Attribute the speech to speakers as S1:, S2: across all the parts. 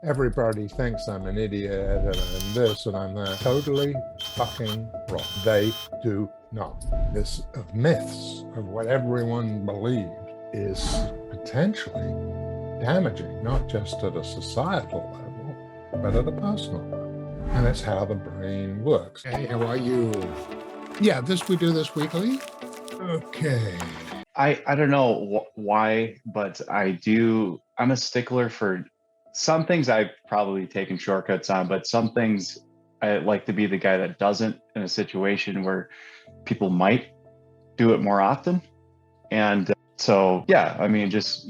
S1: Everybody thinks I'm an idiot and I'm this and I'm that. Totally fucking wrong. They do not. This of myths of what everyone believes is potentially damaging, not just at a societal level, but at a personal level. And it's how the brain works. Hey, how are you? Yeah, we do this weekly. Okay.
S2: I don't know why, but I'm a stickler for some things I've probably taken shortcuts on, but some things I like to be the guy that doesn't in a situation where people might do it more often. And so, yeah, I mean, just,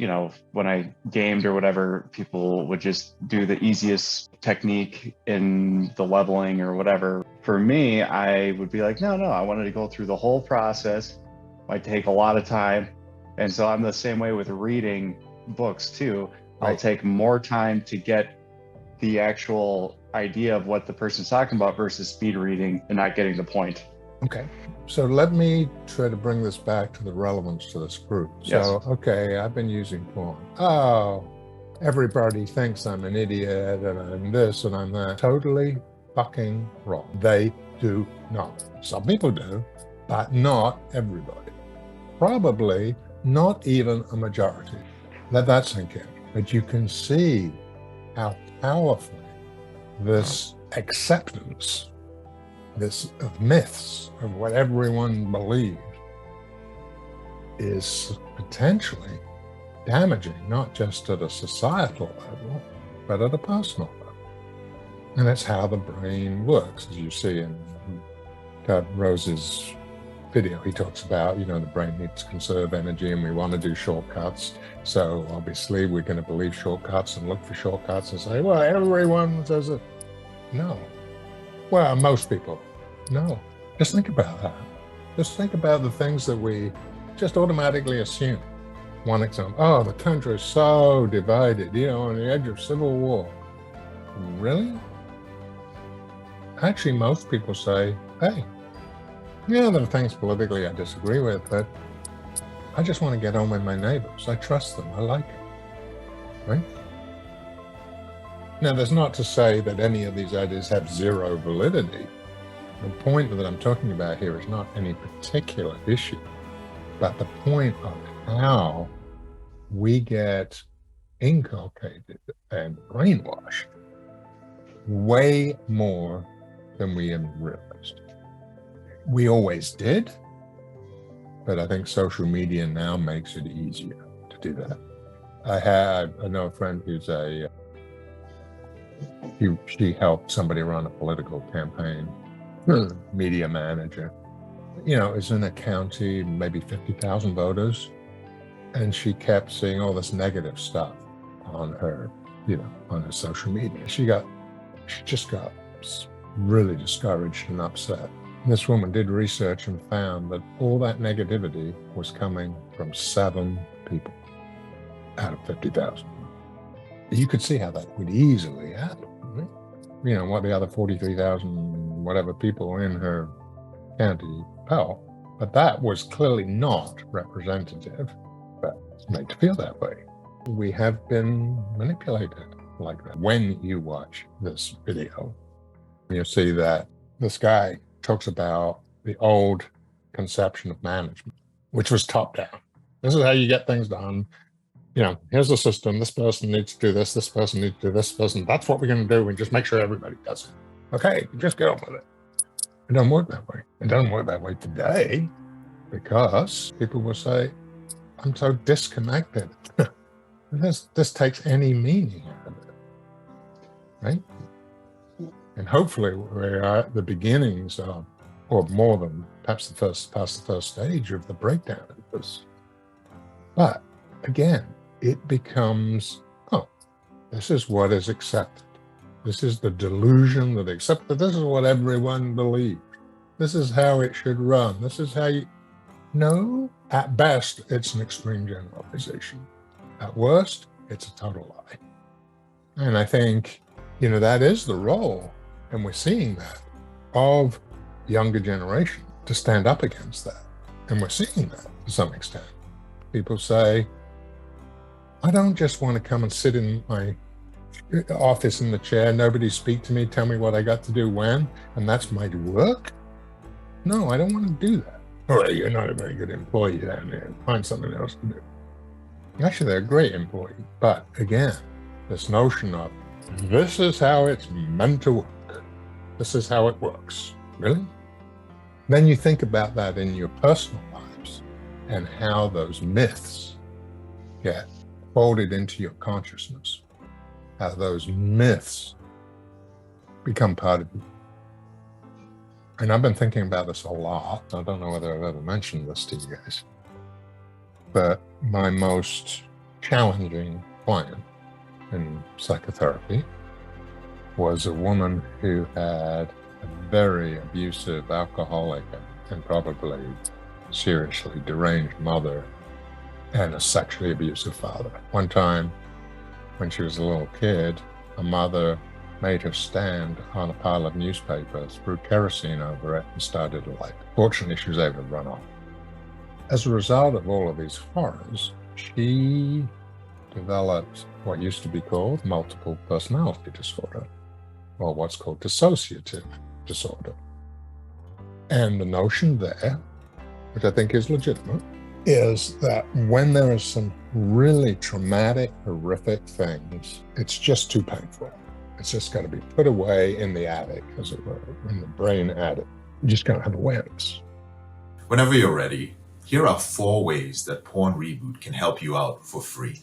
S2: when I gamed or whatever, people would just do the easiest technique in the leveling or whatever. For me, I would be like, no, I wanted to go through the whole process. Might take a lot of time. And so I'm the same way with reading books too. I'll take more time to get the actual idea of what the person's talking about versus speed reading and not getting the point.
S1: Okay. So let me try to bring this back to the relevance to this group.
S2: Yes.
S1: So, okay, I've been using porn. Oh, everybody thinks I'm an idiot and I'm this and I'm that. Totally fucking wrong. They do not. Some people do, but not everybody. Probably not even a majority. Let that sink in. But you can see how powerfully this acceptance, this of myths of what everyone believes is potentially damaging, not just at a societal level, but at a personal level. And it's how the brain works, as you see in Todd Rose's video. He talks about, the brain needs to conserve energy and we want to do shortcuts. So obviously we're going to believe shortcuts and look for shortcuts and say, well, everyone says it. No. Well, most people. No. Just think about that. Just think about the things that we just automatically assume. One example, oh, the country is so divided, on the edge of civil war. Really? Actually, most people say, hey, there are things politically I disagree with, but I just want to get on with my neighbors. I trust them. I like them. Right? Now, that's not to say that any of these ideas have zero validity. The point that I'm talking about here is not any particular issue, but the point of how we get inculcated and brainwashed way more than we even realized. We always did, but I think social media now makes it easier to do that. I know a friend who's she helped somebody run a political campaign, media manager. It's in a county, maybe 50,000 voters, and she kept seeing all this negative stuff on her, on her social media. She just got really discouraged and upset. This woman did research and found that all that negativity was coming from 7 people out of 50,000. You could see how that would easily happen, right? What the other 43,000 whatever people in her county felt, but that was clearly not representative, but it's made to feel that way. We have been manipulated like that. When you watch this video, you'll see that this guy talks about the old conception of management, which was top down. This is how you get things done. Here's the system. This person needs to do this. This person needs to do this. Person. That's what we're going to do. And just make sure everybody does it. Okay, just get on with it. It doesn't work that way. It doesn't work that way today because people will say, I'm so disconnected. This takes any meaning out of it, right? And hopefully we're at the beginnings of, or more than perhaps past the first stage of the breakdown of this. But again, it becomes, this is what is accepted. This is the delusion that accepted. This is what everyone believes. This is how it should run. This is how No, at best, it's an extreme generalization. At worst, it's a total lie. And I think, that is the role, and we're seeing that, of younger generation to stand up against that. And we're seeing that to some extent. People say, I don't just want to come and sit in my office in the chair, nobody speak to me, tell me what I got to do when, and that's my work? No, I don't want to do that. Oh, you're not a very good employee down there. Find something else to do. Actually, they're a great employee. But again, this notion of this is how it's meant to work. This is how it works. Really? Then you think about that in your personal lives and how those myths get folded into your consciousness, how those myths become part of you. And I've been thinking about this a lot. I don't know whether I've ever mentioned this to you guys, but my most challenging client in psychotherapy was a woman who had a very abusive alcoholic and probably seriously deranged mother and a sexually abusive father. One time when she was a little kid, a mother made her stand on a pile of newspapers, threw kerosene over it, and started a light. Fortunately, she was able to run off. As a result of all of these horrors, she developed what used to be called multiple personality disorder, or what's called dissociative disorder. And the notion there, which I think is legitimate, is that when there is some really traumatic, horrific things, it's just too painful. It's just got to be put away in the attic, as it were, in the brain attic. You just got to have awareness.
S3: Whenever you're ready, here are 4 ways that Porn Reboot can help you out for free.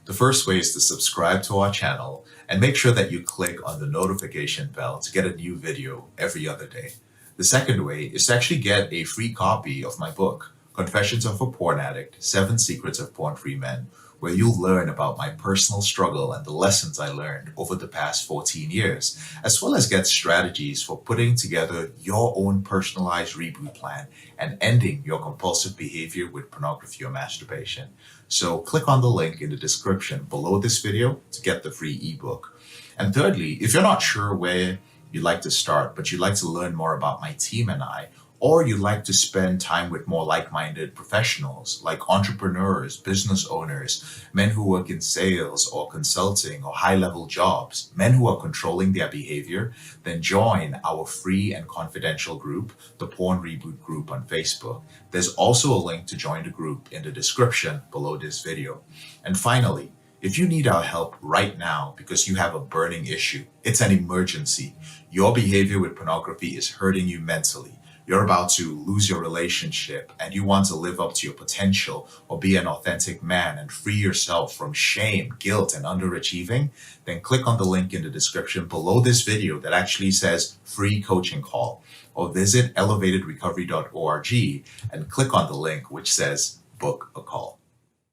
S3: The first way is to subscribe to our channel and make sure that you click on the notification bell to get a new video every other day. The second way is to actually get a free copy of my book, Confessions of a Porn Addict, 7 Secrets of Porn-Free Men, where you'll learn about my personal struggle and the lessons I learned over the past 14 years, as well as get strategies for putting together your own personalized reboot plan and ending your compulsive behavior with pornography or masturbation. So click on the link in the description below this video to get the free ebook. And thirdly, if you're not sure where you'd like to start, but you'd like to learn more about my team and I, or you'd like to spend time with more like-minded professionals like entrepreneurs, business owners, men who work in sales or consulting or high-level jobs, men who are controlling their behavior, then join our free and confidential group, the Porn Reboot group on Facebook. There's also a link to join the group in the description below this video. And finally, if you need our help right now because you have a burning issue, it's an emergency. Your behavior with pornography is hurting you mentally. You're about to lose your relationship and you want to live up to your potential or be an authentic man and free yourself from shame, guilt, and underachieving, then click on the link in the description below this video that actually says free coaching call, or visit elevatedrecovery.org and click on the link which says book a call.